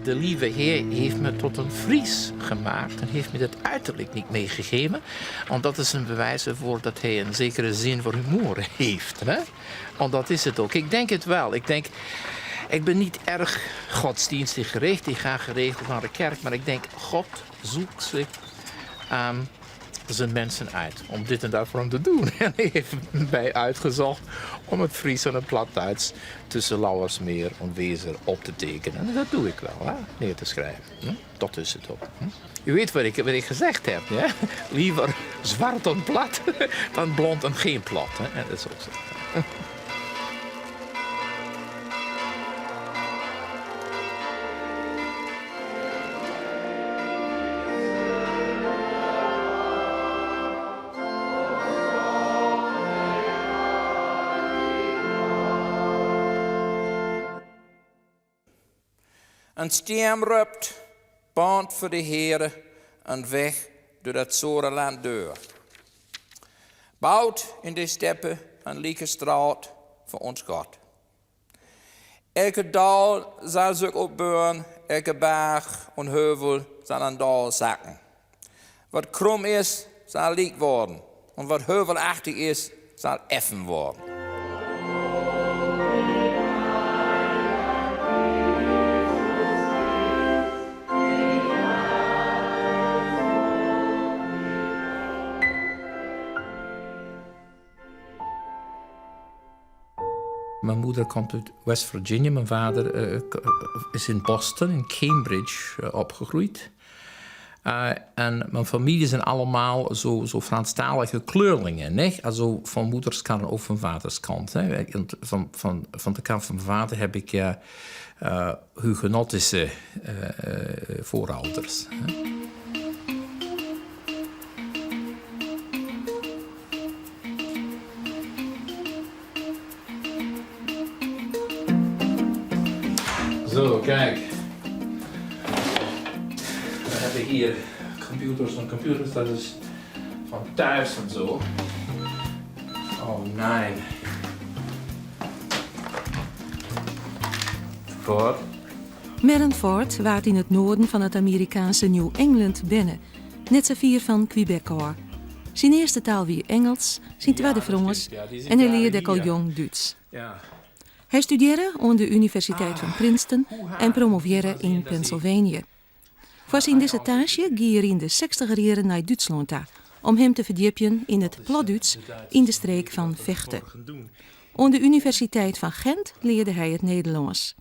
de lieve Heer heeft me tot een Fries gemaakt en heeft me dat uiterlijk niet meegegeven. Want dat is een bewijs ervoor dat hij een zekere zin voor humor heeft. Hè? Want dat is het ook. Ik denk het wel. Ik ben niet erg godsdienstig gericht. Ik ga geregeld naar de kerk. Maar ik denk, God zoekt zich zijn mensen uit om dit en dat voor hem te doen. En hij heeft mij uitgezocht om het Fries en het Platduits tussen Lauwersmeer en Wezer op te tekenen. En dat doe ik wel, hè? Neer te schrijven. Dat is het ook. U weet wat ik gezegd heb. Hè? Liever zwart en plat dan blond en geen plat. Hè? En dat is ook zo. Een stem roept, band voor de Heere, en weg door dat zore land deur. Bouwt in de steppen een lieke straat voor ons God. Elke dal zal zich opbeuren, elke berg en heuvel zal een dal zakken. Wat krom is, zal liek worden, en wat heuvelachtig is, zal effen worden. Mijn moeder komt uit West Virginia. Mijn vader is in Boston, in Cambridge opgegroeid. En mijn familie zijn allemaal zo Franstalige kleurlingen. Nee? Also van moeders kant en ook van vaders kant. Hè? Van de kant van mijn vader heb ik Hugenottische voorouders. Hè? Zo, kijk. We hebben hier computers en computers, dat is van thuis en zo. Oh nee. Ford. Merren Ford waart in het noorden van het Amerikaanse New England binnen, net zo vier van Quebec hoor. Zijn eerste taal wie Engels, zijn tweede Frans en hij leerde al jong Duits. Ja. Hij studeerde aan de Universiteit van Princeton en promoveerde in Pennsylvanië. Voor zijn dissertatie ging hij in de 60er jaren naar Duitsland om hem te verdiepen in het Platduits in de streek van Vechten. Aan de Universiteit van Gent leerde hij het Nederlands.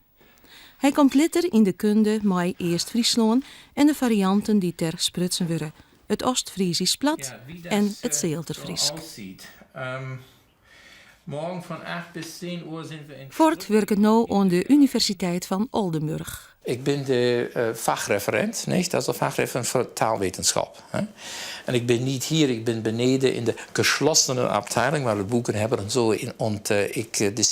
Hij komt later in de kunde met eerst Friesland en de varianten die ter sprutsen worden. Het Oost-Friesisch plat en het Zeelterfriesk. Morgen van 8 bis 10 uur zijn we in... Ford werkt nu aan de Universiteit van Oldenburg. Ik ben de vakreferent, nee? Dat is de vakreferent voor taalwetenschap. Hè? En ik ben niet hier, ik ben beneden in de geschlossene afdeling waar we boeken hebben en zo. En ik de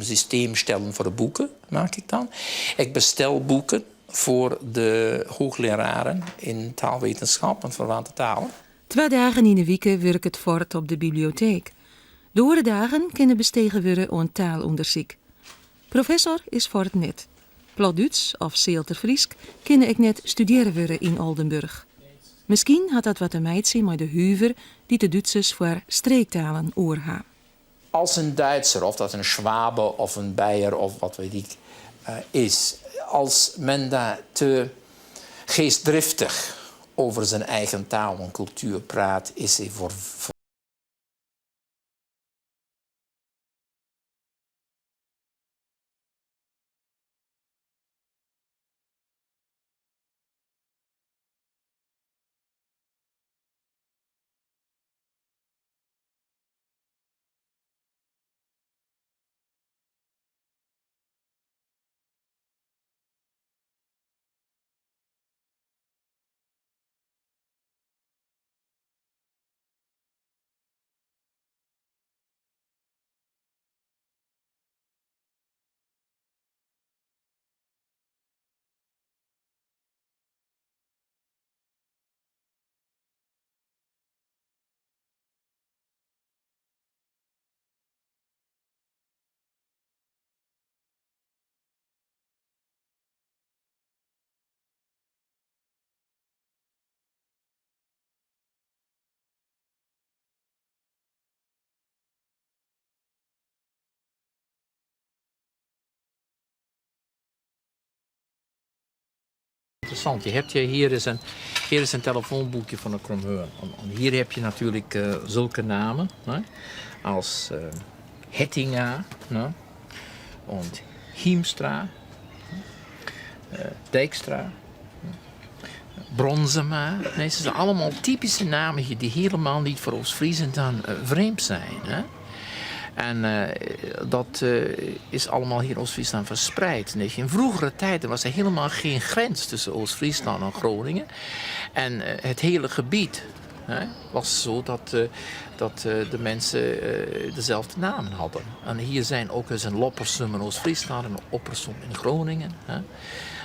systeem stellen voor de boeken maak ik dan. Ik bestel boeken voor de hoogleraren in taalwetenschap en verwante talen. 2 dagen in de week werkt het Ford op de bibliotheek. Door de dagen kunnen bestegen worden aan taalonderzoek. Professor is Ford net. Platduits of Zeelterfriesk kunnen ik net studeren worden in Oldenburg. Misschien had dat wat te maken zien met de huver die de Duitsers voor streektalen oorhaan. Als een Duitser, of dat een Schwabe of een Beier of wat weet ik is, als men daar te geestdriftig over zijn eigen taal en cultuur praat, is hij voor interessant. Hier is een telefoonboekje van de Kromheur. Hier heb je natuurlijk zulke namen, hè, als Hettinga, hè, en Hiemstra, Dijkstra, Bronzema. Nee, ze zijn allemaal typische namen die helemaal niet voor Oost-Friezen dan vreemd zijn. Hè? En dat is allemaal hier in Oost-Friesland verspreid. Nee, in vroegere tijden was er helemaal geen grens tussen Oost-Friesland en Groningen. En het hele gebied was zo dat de mensen dezelfde namen hadden. En hier zijn ook eens een Loppersum in Oost-Friesland en een Oppersum in Groningen. Hè?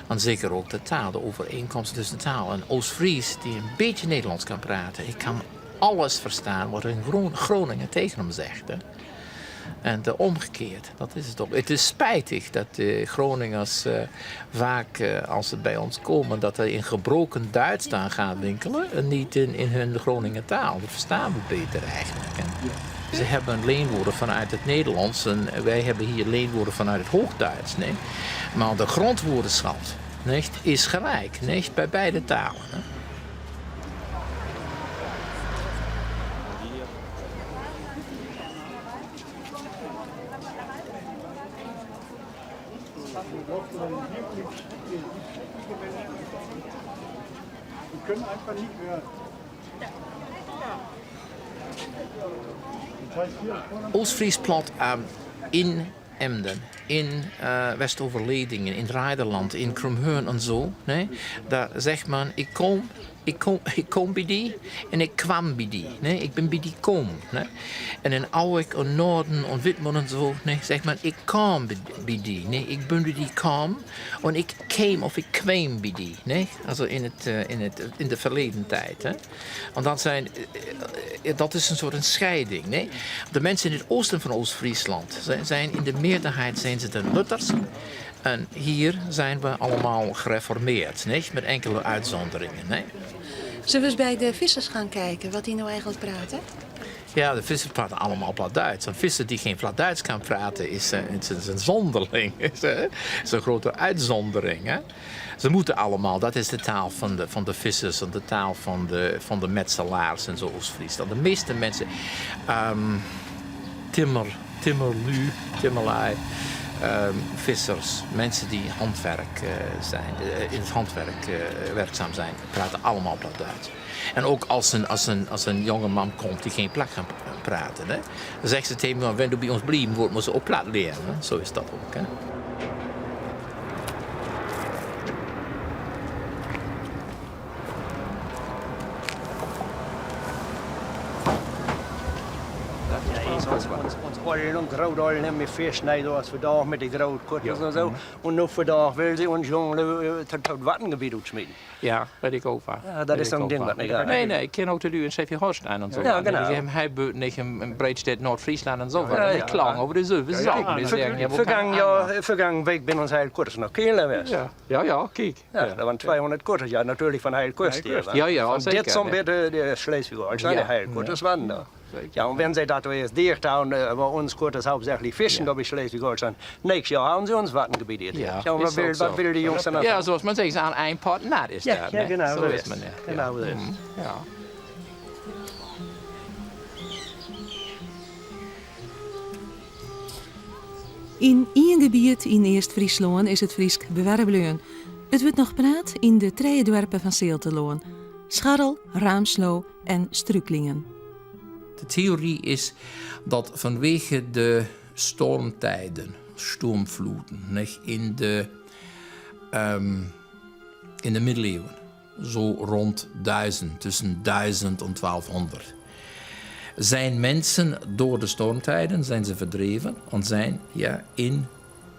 En zeker ook de taal, de overeenkomst tussen de taal. Een Oost-Fries die een beetje Nederlands kan praten. Ik kan alles verstaan wat een Groningen tegen hem zegt. Hè? En omgekeerd, dat is het ook. Het is spijtig dat de Groningers vaak, als ze bij ons komen, dat er in gebroken Duits dan gaan winkelen en niet in hun Groninger taal. Dat verstaan we beter eigenlijk. Hè? Ze hebben leenwoorden vanuit het Nederlands en wij hebben hier leenwoorden vanuit het Hoogduits. Nee? Maar de grondwoordenschat is gelijk bij beide talen. Hè? Die können einfach nicht hören. Oost-Fries plat in Emden, in Westoverledingen, in Reiderland, in Kromheur en zo. Nee? Daar zegt man, ik kom bij die en ik kwam bij die. Nee? Ik ben bij die kom. Nee? En in Auwijk en Noorden en Witmond en zo, nee, zegt man, ik kwam bij die. Nee? Ik ben bij die kwam en ik kwam of ik kwam bij die. Nee? Also in de verleden tijd. Hè? Want dat is een soort scheiding. Nee? De mensen in het oosten van Oost-Friesland zijn in de meerderheid zijn ze de Luthers. En hier zijn we allemaal gereformeerd, nee? Met enkele uitzonderingen. Nee? Zullen we eens bij de vissers gaan kijken wat die nou eigenlijk praten? Ja, de vissers praten allemaal plat Duits. Een visser die geen plat Duits kan praten is een zonderling. Is een grote uitzondering. Hè? Ze moeten allemaal, dat is de taal van de vissers en de taal van de metselaars en zo Oost-Friesland. De meeste mensen, timmerlui, vissers, mensen die handwerk zijn, in het handwerk werkzaam zijn, praten allemaal plat Duits. En ook als een jonge man komt die geen plat kan praten, hè, dan zegt ze tegen me, wanneer je bij ons blijft, wordt me ze ook plat leren. Hè. Zo is dat ook. Hè. Ons grootouderen hebben we versnijden als vandaag met de grootkorters en zo. En nu vandaag wil ze ons jongen tot het wattengebied uitsmeten. Ja, weet ik ook waar. Ja, dat is zo'n ding wat niet gaat. Nee, ik ken ook de u in Schleswig-Holstein en zo. Ja, genau. Hij beurt niet in Breedstedt, Noord-Friesland en zo. Ja, klang over de Zilver. Vergangen week ben ons heel korters nog Keel geweest. Ja, kijk. Ja, dat waren 200 korters, ja, natuurlijk van heel kort hier. Ja, zeker. Dit zo'n beetje de Schleswig-Holstein, heel korters waren daar. Ja, en wenn zij dat weer dicht houden, waar ons korters hauptsächlich vissen, dat is Schleswig-Holstein. Nächstes jaar houden ze ons wattengebied hier. Ja, wat willen die jongens dan nog? Ja, zoals men zegt, aan een pot nat is dat. Ja, genau, zo is men. Genau, dat is. Ja. In één gebied in Eerst-Friesland is het Friesk bewerkelijk. Het wordt nog praat in de drie dorpen van Seelteloon: Scharrel, Raamslo en Struklingen. De theorie is dat vanwege de stormtijden, stormvloeden, in de middeleeuwen, zo rond 1000, tussen 1000 en 1200, zijn mensen door de stormtijden zijn ze verdreven en zijn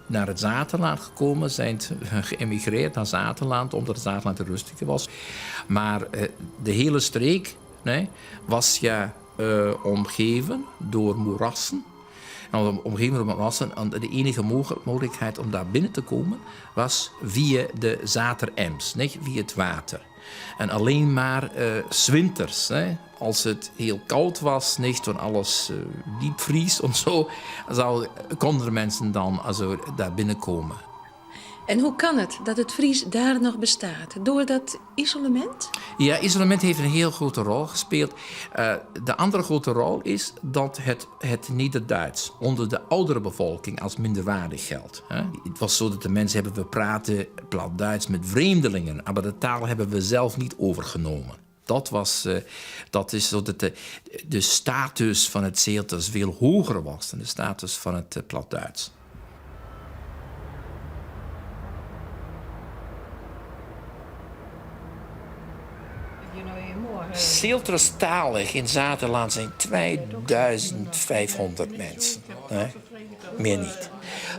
naar het Zaterland gekomen, zijn geëmigreerd naar Zaterland omdat het Zaterland te rustig was. Maar de hele streek was omgeven door moerassen. En omgeven door moerassen. En de enige mogelijkheid om daar binnen te komen was via de Zaterems, via het water. En alleen maar 's winters, als het heel koud was, toen alles diep vries en zo, konden de mensen dan daar binnenkomen. En hoe kan het dat het Fries daar nog bestaat? Door dat isolement? Ja, isolement heeft een heel grote rol gespeeld. De andere grote rol is dat het Nederduits onder de oudere bevolking als minderwaardig geldt. Het was zo dat de mensen hebben, we praten plat Duits met vreemdelingen, maar de taal hebben we zelf niet overgenomen. Dat is zo dat de status van het Zeelters veel hoger was dan de status van het plat Duits. Zeelterstalig in Zaterland zijn 2500 mensen. Nee? Meer niet.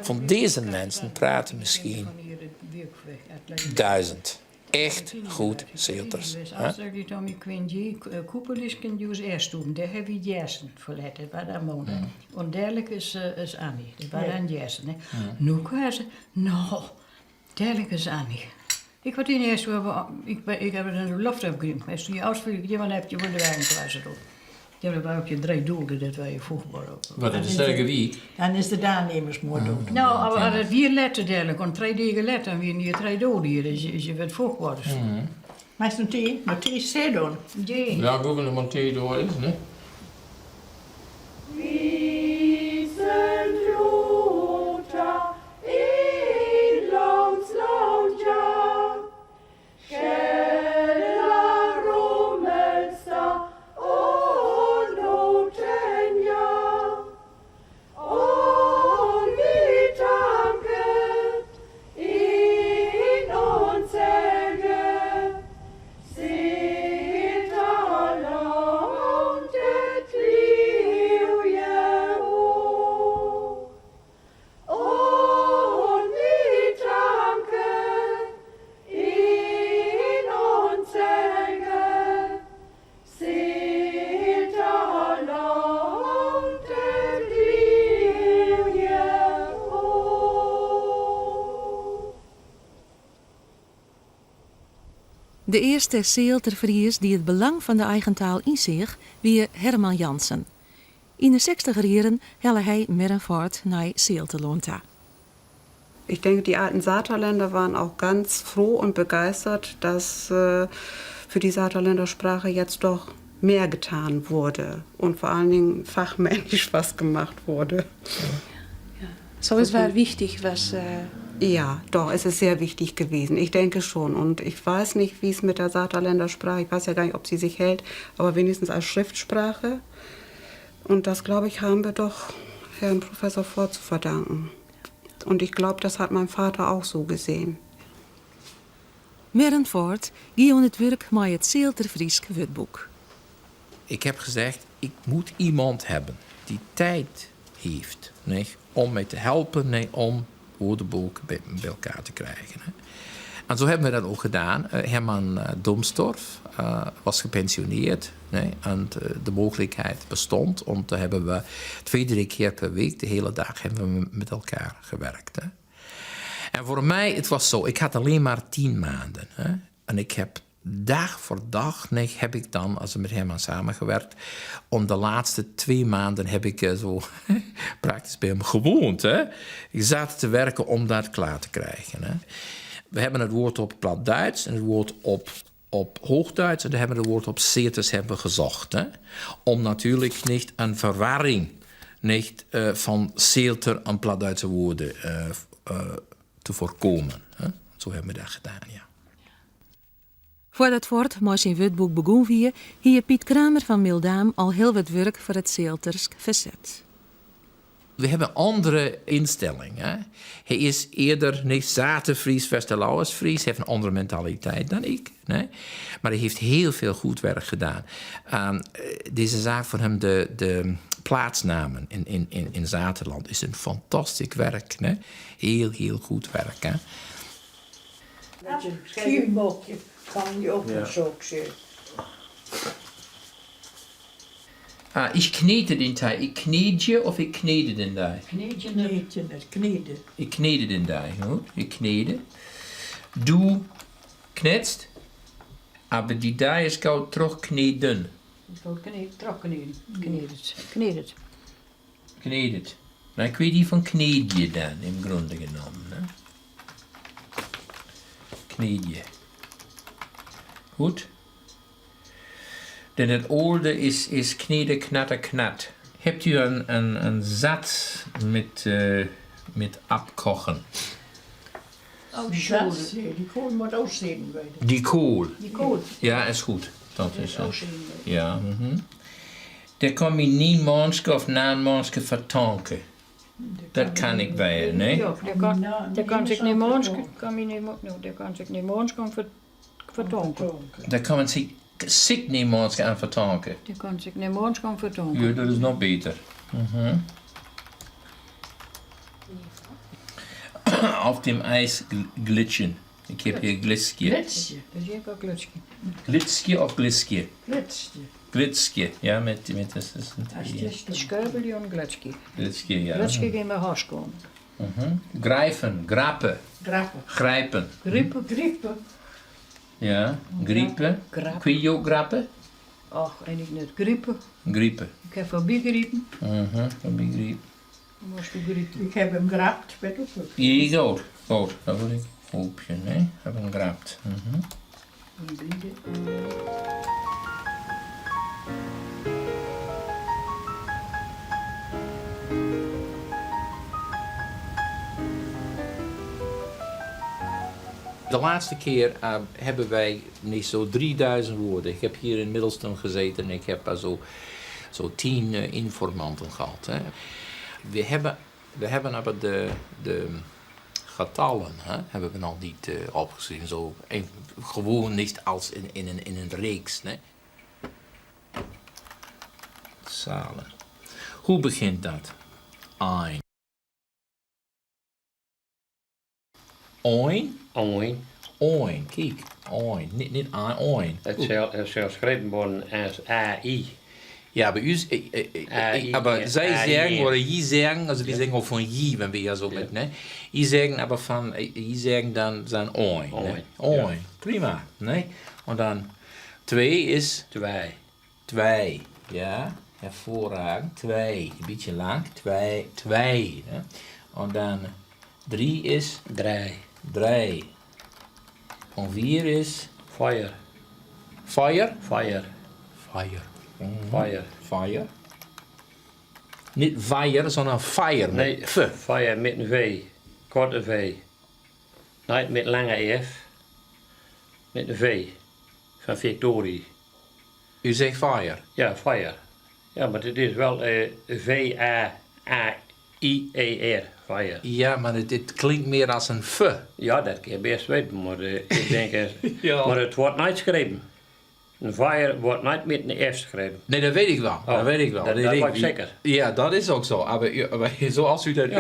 Van deze mensen praten misschien 1000. Echt goed Zeelters. Als je dan met Quincy Koepelis kunt je eerst doen, daar heb je Jersen verlet, dat waar daar wonen. En dergelijk is Annie, dat waar dan Jersen. Nu kan ze, nou, dergelijk is Annie. Ik had in eerst, ik heb een loft opgegeven. Als je uitvoert, dan heb je voor de wijn kwijt. Ja, dan heb je 3 doelen dat wij voegbaar op. Wat is de sterke wie? Dan is de aannemersmoord ook. Nou, als het 4 letter dergelijk, en 3 dagen letter, dan weer je 3 doelen hier, dus je werd voegbaar. Maar is het een thee? Maar thee is zeer doen. Ja, ik wil een thee door is, ne? De eerste Zeelterfries die het belang van de eigen taal inzag, wie Herman Jansen. In de 60er jaren helle hij met een voort naar Zeelterlonta. Ich denke, die alten Saterländer waren auch ganz froh und begeistert, dass für die Saterländer Sprache jetzt doch mehr getan wurde und vor allen Dingen fachmännisch was gemacht wurde. Ja. So ist es wichtig, was... Ja, doch, es ist sehr wichtig gewesen. Ich denke schon. Und ich weiß nicht, wie es mit der Saterländer Sprache, ich weiß ja gar nicht, ob sie sich hält, aber wenigstens als Schriftsprache. Und das, glaube ich, haben wir doch Herrn Professor Voort zu verdanken. Und ich glaube, das hat mein Vater auch so gesehen. Merend Voort ging aan het werk met het Zeelterfriesk wetboek. Ik heb gezegd, ik moet iemand hebben die tijd heeft, nee, om mij te helpen, nee, om woordenboeken bij elkaar te krijgen. Hè. En zo hebben we dat ook gedaan. Herman Domstorff was gepensioneerd, nee, en de mogelijkheid bestond. En toen hebben we 2-3 keer per week, de hele dag, hebben we met elkaar gewerkt. Hè. En voor mij, het was zo, ik had alleen maar 10 maanden. Hè. En ik heb dag voor dag, nee, heb ik dan, als we met Herman samengewerkt, om de laatste 2 maanden heb ik zo praktisch bij hem gewoond. Hè. Ik zat te werken om dat klaar te krijgen. Hè. We hebben het woord op plat Duits en het woord op Hoogduits en we hebben het woord op Zeelters hebben gezocht. Hè. Om natuurlijk niet een verwarring niet, van Zeelter en platduitse woorden te voorkomen. Hè. Zo hebben we dat gedaan, ja. Voordat Voort met zijn wetboek begon wie, hier Piet Kramer van Mildaam al heel wat werk voor het Zeeltersk verzet. We hebben een andere instelling. Hè? Hij is eerder niet Zaterfries, Westerlauwersfries. Hij heeft een andere mentaliteit dan ik. Nee? Maar hij heeft heel veel goed werk gedaan. Deze zaak van hem, de plaatsnamen in Zaterland, is een fantastisch werk. Nee? Heel, heel goed werk. Hè? Dat je geen boekje kan je ook zo zeggen. Ich knete den Teig. Ich knede of ik knede den Teig? Kneden. Ik knede den Teig. Goed, ik knede. Du knetst, aber die Teig is koud terug kneden. Knedet. Nou, ik weet niet van kneed je dan, in grunde genomen. Hè? kniedje. Goed? Dan het oude is kneden, knatter, knat. Hebt u een zat met abkochen? Die kool moet auszien. Die kool. Die kool. Ja, is goed. Dat is het. Ja. Dan kom je niet monske of na een monske vertonken. Dat kan ik bij, nee? Ja, daar kan zich niet monske. Daar kan zich niet monske vertonken. Daar kan men zich niet monske aan vertonken. Daar kan zich niet monske vertonken. Ja, dat is nog beter. Auf dem Eis glitschen. Ik heb hier glitskje. Glitsje. Dus je hebt ook glitsje. Glitskje of glitskje? Glitsje. Glitskje, ja, met Dat is de schuibel en glitsje. glitskje, ja. Glitsje gaan we huis komen. Grijpen, grappen, Grappen. grijpen. Griepen. Ja, griepen. Grappen. Kun je ook grappen? Ach, en ik net griepen. Griepen. Ik heb voorbij griepen. Dat ben ik griep. Dan moest je griepen. Ik heb hem geraakt met de voet. Hier goed. Goed, dat wil ik. Hoopje, nee? Heb hem grapt. De laatste keer hebben wij niet zo 3000 woorden. Ik heb hier in Middelstum gezeten en ik heb zo 10 informanten gehad. Hè. We hebben aber de getallen hebben we nog niet opgeschreven. Zo gewoon niet als in een reeks. Nee. Zalen. Hoe begint dat? Ein. Oin? Oin. Oin, kijk. Oin. Niet oin. Het zal geschreven worden als AI. Ja, bij u, aber zij zeggen, oder je zeggen, also die zeggen auch von je, wenn wir ja so mit, ne? Je zeggen aber van, je zeggen dan zijn oin, ne? Oin, prima, ne? Und dan 2 is? 2, ja, hervorragend, 2, een beetje lang, 2, ne? Und dan 3 is? 3. En 4 is? Fire. Fire? Fire. Fire. Fire. Fire. Niet fire, sondern fire. Nee, fire met een V. Korte V. Niet met lange F. Met een V. Van Victorie. U zegt fire? Ja, fire. Ja, maar het is wel V-A-A-I-E-R. Fire. Ja, maar het klinkt meer als een f. Ja, dat kan je best weten, maar ik denk... Ja. Maar het wordt niet geschreven. Een fire wordt niet met een F geschreven. Nee, dat weet ik wel. Dat weet ik wel. Dat weet ik zeker. Ja, dat is ook zo. Maar zoals u dat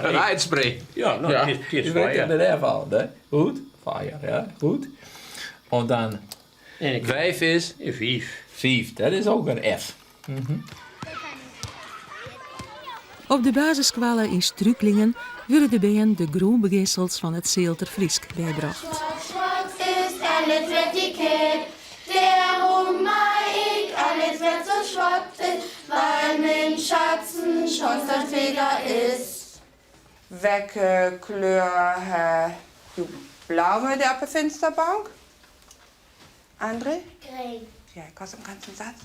uitspreekt. Ja, nou, het is u fire. weet het ervan, hè? Goed? Fire, ja. Goed. En dan 5 is? 5. Dat is ook een F. Op de basisscholen in Struiklingen worden de bijen de groenbeginsels van het Zeelter Friesk bijgebracht. Schwarz ist alles wird die Kält, der Humaik, alles wird so schwarz ist, weil mein Schatzen schon so Feder ist. Welke kleur je blauw met op de vensterbank? André? Grün. Ja, ik was im ganzen Satz.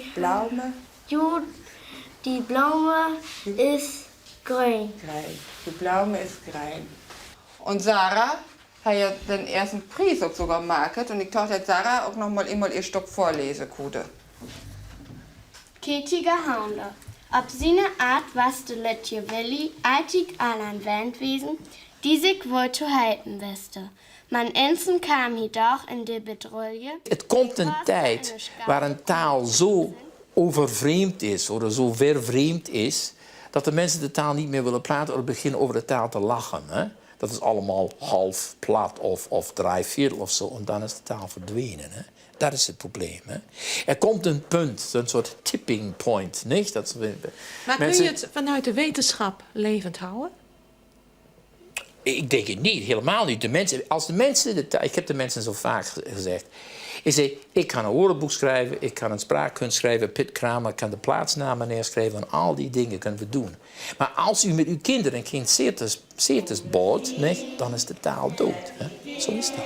Blaume. Die Blume ist grün. Die Blaume ist grün. Und Sarah hat ja den ersten Preis auch sogar gemacht. Und ich dachte, dass Sarah auch noch mal ihr Stück vorlesen konnte. Ketiger Haunder. Ob seine Art was de Letje Willi, altig allen Wendwesen, die sich wohl zu halten wiste. Man ensen kam hier doch in de bedroelje. Het komt een tijd waar een taal zo overvreemd is, of zo vervreemd is, dat de mensen de taal niet meer willen praten of beginnen over de taal te lachen. Hè? Dat is allemaal half plat of drijfviertel of zo, en dan is de taal verdwenen. Hè? Dat is het probleem. Hè? Er komt een punt, een soort tipping point. Niet? Dat Maar kun je het vanuit de wetenschap levend houden? Ik denk het niet, helemaal niet. Ik heb de mensen zo vaak gezegd. Ik kan een woordenboek schrijven, ik kan een spraakkunst schrijven, Piet Kramer, ik kan de plaatsnamen neerschrijven en al die dingen kunnen we doen. Maar als u met uw kinderen geen cetus bouwt, nee, dan is de taal dood. Hè? Zo is dat.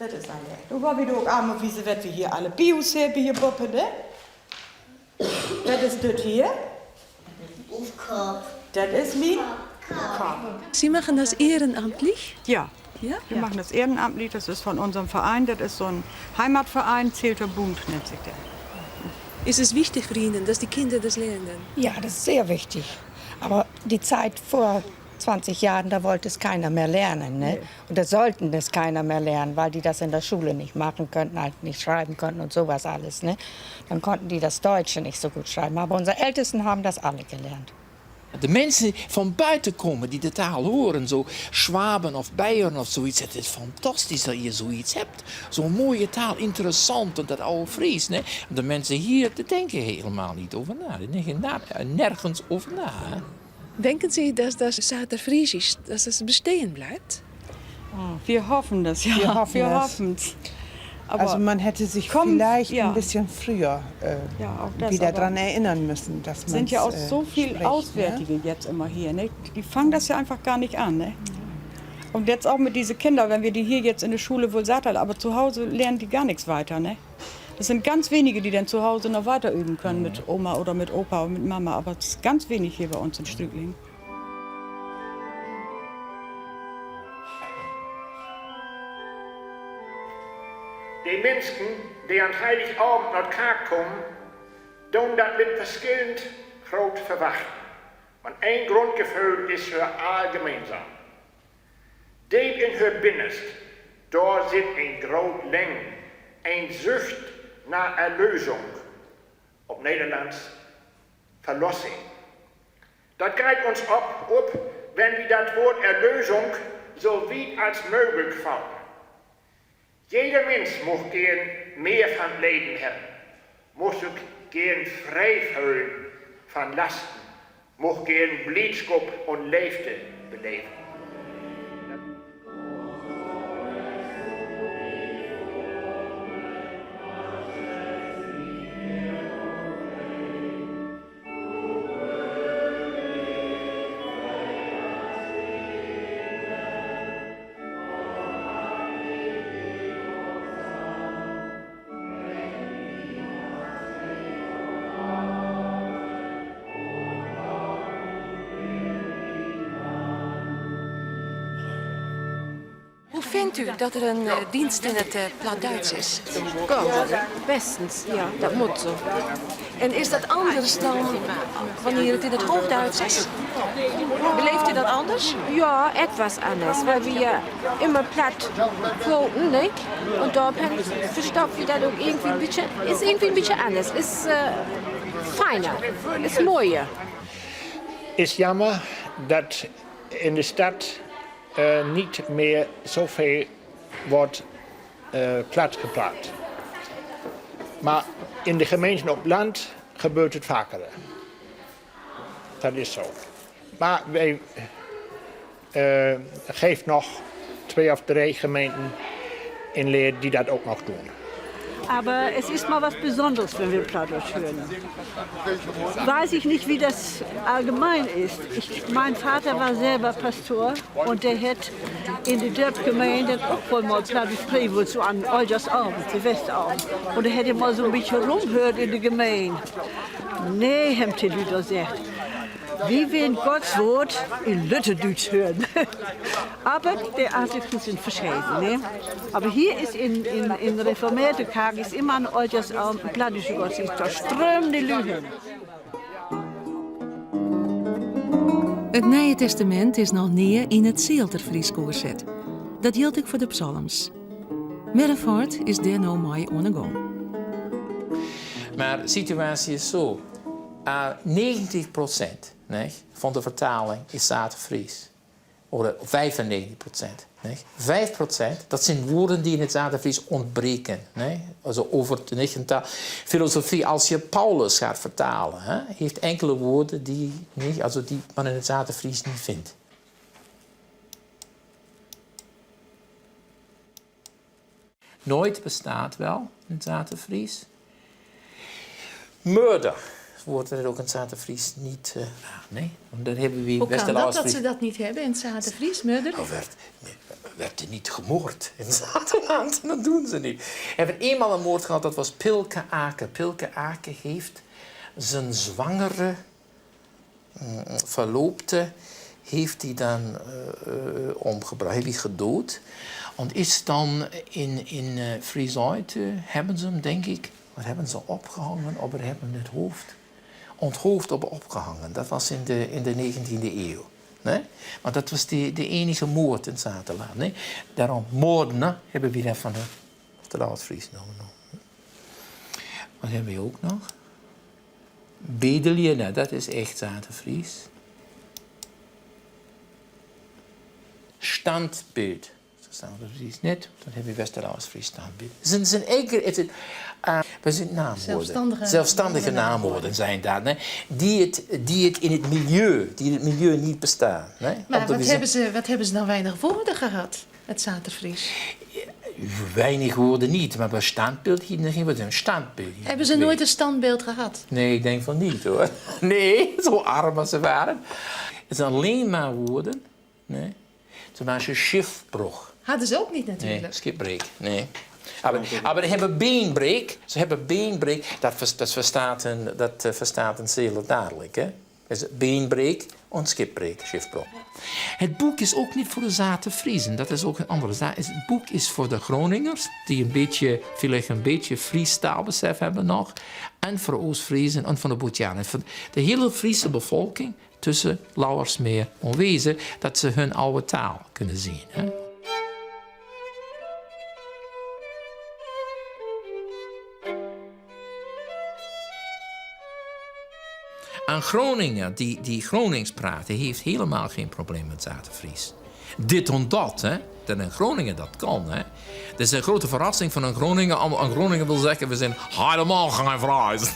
Dat is alle. Nu gaan we ook allemaal weten wat we hier alle Bios hebben hier boppen, ne? Dat is dit hier. Das ist mein Kopf. Sie machen das ehrenamtlich? Ja. Ja? Wir machen das ehrenamtlich, das ist von unserem Verein, das ist so ein Heimatverein, Zelter Bund nennt sich der. Ist es wichtig für Ihnen, dass die Kinder das lernen? Ja, das ist sehr wichtig. Aber die Zeit vor 20 Jahren, da wollte es keiner mehr lernen. Ne? Nee. Und da sollten das keiner mehr lernen, weil die das in der Schule nicht machen könnten, halt nicht schreiben konnten und sowas alles. Ne? Dann konnten die das Deutsche nicht so gut schreiben. Aber unsere Ältesten haben das alle gelernt. De mensen van buiten komen die de taal horen, zo Schwaben of Beieren of zoiets. Het is fantastisch dat je zoiets hebt. Zo'n mooie taal, interessant en dat oude Fries. Nee? De mensen hier die denken helemaal niet over na. Die denken nergens over na. Hè? Denken Sie, dass das Saterfriesisch, dass das bestehen bleibt? Wir hoffen das, ja. Wir hoffen es. Also man hätte sich vielleicht ein bisschen früher wieder daran erinnern müssen, dass man es sind ja auch so viele Auswärtige jetzt immer hier. Ne? Die fangen das ja einfach gar nicht an. Ne? Und jetzt auch mit diesen Kindern, wenn wir die hier jetzt in der Schule wohl satt haben, aber zu Hause lernen die gar nichts weiter. Ne? Das sind ganz wenige, die dann zu Hause noch weiter üben können mit Oma oder mit Opa oder mit Mama. Aber es ist ganz wenig hier bei uns in Stücklingen. Die Menschen, die an Heiligabend naar elkaar komen, doen dat met verschillend groot verwachten. Maar één grondgevoel is voor alle gemeinsam. Diep in haar binnenst, daar zit een groot leng, een zucht naar erlösung. Op Nederlands, verlossing. Dat grijpt ons op, wenn we dat woord erlösung zo wied als mogelijk vallen. Jeder Mensch muss gern mehr von Leben haben, muss sich gern frei fühlen von Lasten, muss gern Blitzkopf und Leefte beleven. Hoe vindt u dat er een dienst in het Plaatduits is? Bestens, ja, dat moet zo. En is dat anders dan wanneer het in het Hoogduits is? Beleeft u dat anders? Ja, etwas anders, weil wir ja immer platt quoten, ne? Und da verstopfen wir das auch irgendwie ein bisschen anders. Ist feiner, ist mooier. Is jammer dat in de stad niet meer zoveel wordt plat gepraat. Maar in de gemeenten op land gebeurt het vaker. Dat is zo. Maar wij geven nog 2 of 3 Gemeenten in Leer die dat ook nog doen. Aber es ist mal was Besonderes, wenn wir Plattdeutsch hören. Weiß ich nicht, wie das allgemein ist. Mein Vater war selber Pastor und der hat in der Dörpgemeinde auch wohl mal Plattdeutsch sprechen, so an Olgersabend, Silvesterabend. Und er hätte mal so ein bisschen rumgehört in der Gemeinde. Nee, haben die Leute gesagt. Wie wir in Gottes Wort in Lütterdeutsch hören. Aber der Artikel sind verschieden. Ne? Aber hier ist in reformierte Kerk ist immer ein altes plattdeutsche Gottesdienst. Da strömen die Leute. Het Nieuwe Testament is nog neer in het Zeelterfries gezet. Dat geldt ook voor de psalms. Merrevoort is daar nou mee aan de gang. Maar de situatie is zo. 90% van de vertaling is Saterfries. Of 95%. Nee? 5%, dat zijn woorden die in het Zaterfries ontbreken. Nee? Also over de filosofie, als je Paulus gaat vertalen, hè, heeft enkele woorden die man in het Zaterfries niet vindt. Nooit bestaat wel in het Zaterfries. Murder. Woord dat ook in het Zaterfries niet... nee, dan hebben we... Hoe kan dat ze dat niet hebben in het Zaterfries, murder? Werd er niet gemoord in Zaterland. Dat doen ze niet. We hebben eenmaal een moord gehad, dat was Pilke Aken. Pilke Aken heeft zijn zwangere verloopte... heeft hij dan omgebracht. Hij heeft gedood. En is dan in Friesland hebben ze hem, denk ik... Wat hebben ze opgehangen? Of hebben het hoofd... onthoofd op opgehangen. Dat was in de 19e eeuw. Nee? Maar dat was de enige moord in Zaterland. Nee? Daarom moorden hebben we dat van de Oud-Fries genomen. Wat hebben we ook nog? Bedelje, nou, dat is echt Zaterfries. Standbeeld. Dat staat er precies net. Dan heb je West-Fries standbeeld. Het zijn naamwoorden. Zelfstandige naamwoorden zijn dat. Nee? Die het in het milieu niet bestaan. Nee? Maar wat hebben ze dan weinig woorden gehad, het Zaterfries? Weinig woorden niet, maar bij standbeeld hier een standbeeld. Hebben ze nooit een standbeeld gehad? Nee, ik denk van niet hoor. Nee, zo arm als ze waren. Het zijn alleen maar woorden. Nee. Zoals je schiffbruch. Hadden ze ook niet natuurlijk. Nee, skipbreak. Nee. Maar ze hebben beenbreek. Dat verstaat een zeer dadelijk. Hè? Dus beenbreek en skipbreak, schiffbruch. Het boek is ook niet voor de Zaterfriezen. Dat is ook een andere zaak. Het boek is voor de Groningers, die vielleicht een beetje Fries taalbesef hebben nog. En voor de Oost-Friezen en voor de Boetianen. Voor de hele Friese bevolking tussen Lauwersmeer en Wezen, dat ze hun oude taal kunnen zien. Hè? Een Groninger die Gronings praat, heeft helemaal geen probleem met Zaterfries. Dit en dat, hè. Dat een Groninger dat kan, hè. Dat is een grote verrassing van een Groninger. Een Groninger wil zeggen, we zijn helemaal geen Fries.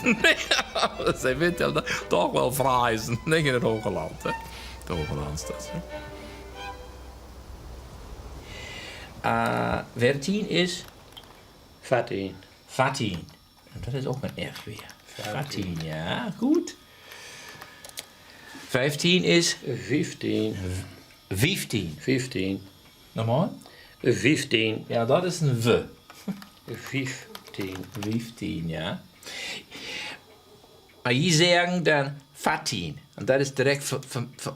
Zij vinden toch wel Fries. Niet in het Hogeland, hè. Het Hogeland is dat, hè. 14 is... 14. 14. Dat is ook een F weer. 14, ja, goed. 15 is... 15. 15. 15. Normaal? 15. Ja, dat is een V. 15. 15, ja. Maar hier zeggen dan 14. En dat is direct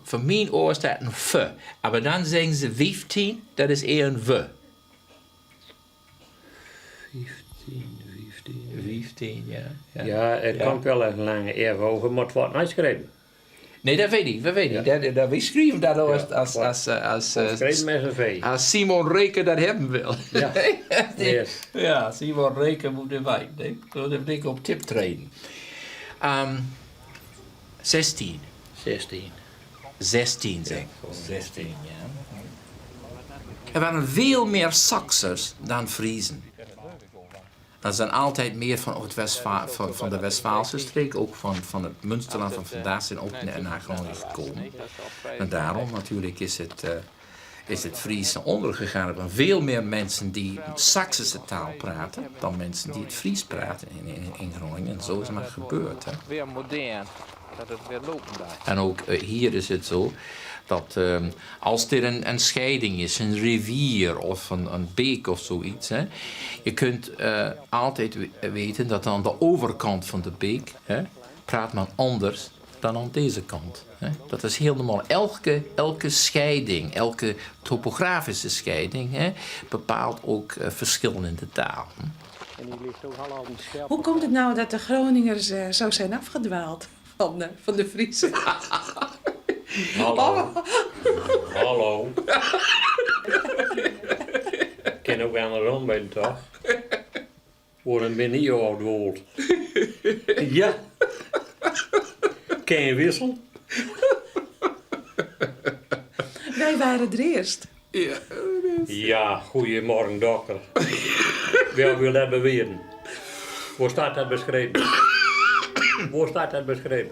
voor mijn oor staat een V. Maar dan zeggen ze 15, dat is eer een V. 15, ja. Ja, het komt wel een lange eer over, maar het wordt niet geschreven. Nee, dat weet ik. We schrijven dat als Simon Reken dat hebben wil. Ja, ja, Simon Reken moet erbij. Zo heb ik op tip treden. 16. 16. 16, zeg. 16, ja. Er waren veel meer Saksers dan Friezen. Dat zijn altijd meer van de Westfaalse streek, ook van het Münsterland, van vandaar zijn ook naar Groningen gekomen. En daarom natuurlijk is het Friese ondergegaan. Er zijn veel meer mensen die Saksische taal praten dan mensen die het Fries praten in Groningen. En zo is het maar gebeurd. Hè. Weer modern, dat het weer lopen blijft. En ook hier is het zo dat als er een scheiding is, een rivier of een beek of zoiets, hè, je kunt altijd weten dat aan de overkant van de beek praat men anders dan aan deze kant. Hè. Dat is heel normaal. Elke scheiding, elke topografische scheiding bepaalt ook verschillen in de taal. Hoe komt het nou dat de Groningers zo zijn afgedwaald van de Friese? Hallo. Hallo. Ik ken ook wel een rond bij de dag. Waarom ben je oud woord? Ja. Ken je wissel? Jij waren er eerst. Ja. Ja, goedemorgen dokter. Wie wil dat beweren? Waar staat dat beschreven? Waar staat dat beschreven?